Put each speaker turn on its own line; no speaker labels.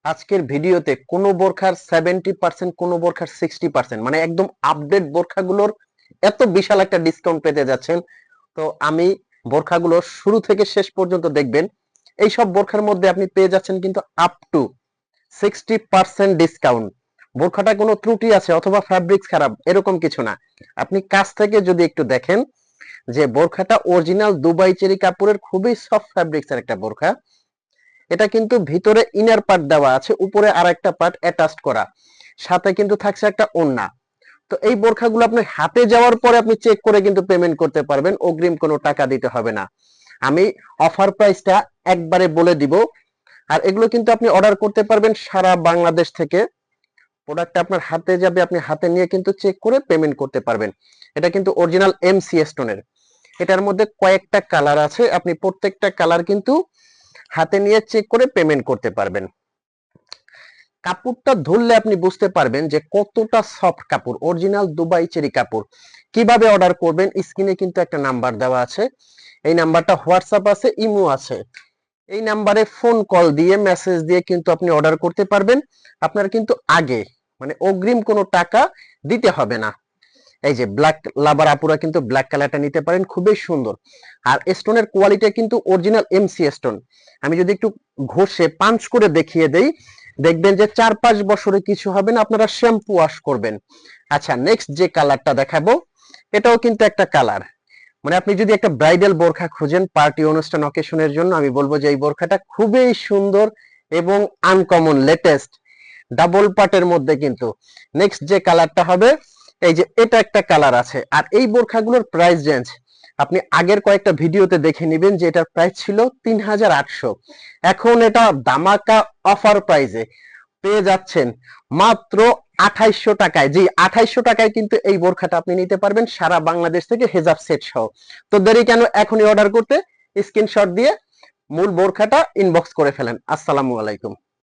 আজকের ভিডিওতে কোন বোরখার 70%, কোন বোরখার 60%, মানে একদম আপডেট বোরখাগুলোর এত বিশাল একটা ডিসকাউন্ট পেতে যাচ্ছেন। তো আমি বোরখাগুলো শুরু থেকে শেষ পর্যন্ত দেখবেন। এই সব বোরখার মধ্যে আপনি পেয়ে যাচ্ছেন কিন্তু আপ টু 60% ডিসকাউন্ট। বোরখাটা কোনো ত্রুটি আছে অথবা ফ্যাব্রিক্স খারাপ এরকম কিছু না। আপনি কাছ থেকে যদি একটু দেখেন যে বোরখাটা অরিজিনাল দুবাই চেরি কাপড়ের খুবই সফট ফ্যাব্রিক্সের একটা বোরখা। এটা কিন্তু ভিতরে ইনার পার্ট দেওয়া আছে, উপরে আরেকটা পার্ট অ্যাটাচড করা, সাথে কিন্তু থাকছে একটা ওড়না। তো এই বোরখাগুলো আপনি হাতে যাওয়ার পরে আপনি চেক করে কিন্তু পেমেন্ট করতে পারবেন, অগ্রিম কোনো টাকা দিতে হবে না। আমি অফার প্রাইসটা একবারে বলে দিব। আর এগুলো কিন্তু আপনি অর্ডার করতে পারবেন সারা বাংলাদেশ থেকে। প্রোডাক্টটা আপনার হাতে যাবে, আপনি হাতে নিয়ে কিন্তু চেক করে পেমেন্ট করতে পারবেন। এটা কিন্তু অরিজিনাল এমসি স্টোনের। এটার মধ্যে কয়েকটা কালার আছে, আপনি প্রত্যেকটা কালার কিন্তু হাতে নিয়ে চেক করে পেমেন্ট করতে পারবেন। কাপড়টা ধরলে আপনি বুঝতে পারবেন যে কতটা সফট কাপড়, অরিজিনাল দুবাই চেরি কাপড়। কিভাবে অর্ডার করবেন, স্ক্রিনে কিন্তু একটা নাম্বার দেওয়া আছে। এই নাম্বারটা হোয়াটসঅ্যাপ আছে, ইমো আছে। এই নাম্বারে ফোন কল দিয়ে মেসেজ দিয়ে কিন্তু আপনি অর্ডার করতে পারবেন। আপনার কিন্তু আগে মানে অগ্রিম কোনো টাকা দিতে হবে না। এই যে ব্ল্যাক লাভার আপুরা কিন্তু ব্ল্যাক কালারটা নিতে পারেন, খুবই সুন্দর। আর স্টোনের কোয়ালিটি কিন্তু অরিজিনাল এমসি স্টোন। আমি যদি একটু ঘষে পাঞ্চ করে দেখিয়ে দেই, দেখবেন যে 4-5 বছরে কিছু হবে না, আপনারা শ্যাম্পু ওয়াশ করবেন। আচ্ছা, নেক্সট যে কালারটা দেখাবো, এটাও কিন্তু একটা কালার। মানে আপনি যদি একটা ব্রাইডাল বোরখা খুঁজেন পার্টি অনুষ্ঠান অকেশনের জন্য, আমি বলবো যে এই বোরখাটা খুবই সুন্দর এবং আনকমন, লেটেস্ট, ডাবল পার্টের মধ্যে কিন্তু। নেক্সট যে কালারটা হবে, এই যে এটা একটা কালার আছে। আর এই বোরখাগুলোর প্রাইস রেঞ্জ আপনি আগের কয়েকটা ভিডিওতে দেখে নেবেন যে এটার প্রাইস ছিল 3800। এখন এটা দামাকা অফার প্রাইসে পেয়ে যাচ্ছেন মাত্র 2800 টাকায়। জি, 2800 টাকায় কিন্তু এই বোরখাটা আপনি নিতে পারবেন সারা বাংলাদেশ থেকে, হেজাব সেট সহ। তো দেরি কেন, এখনই অর্ডার করতে স্ক্রিনশট দিয়ে মূল বোরখাটা ইনবক্স করে ফেলেন। আসসালামু আলাইকুম।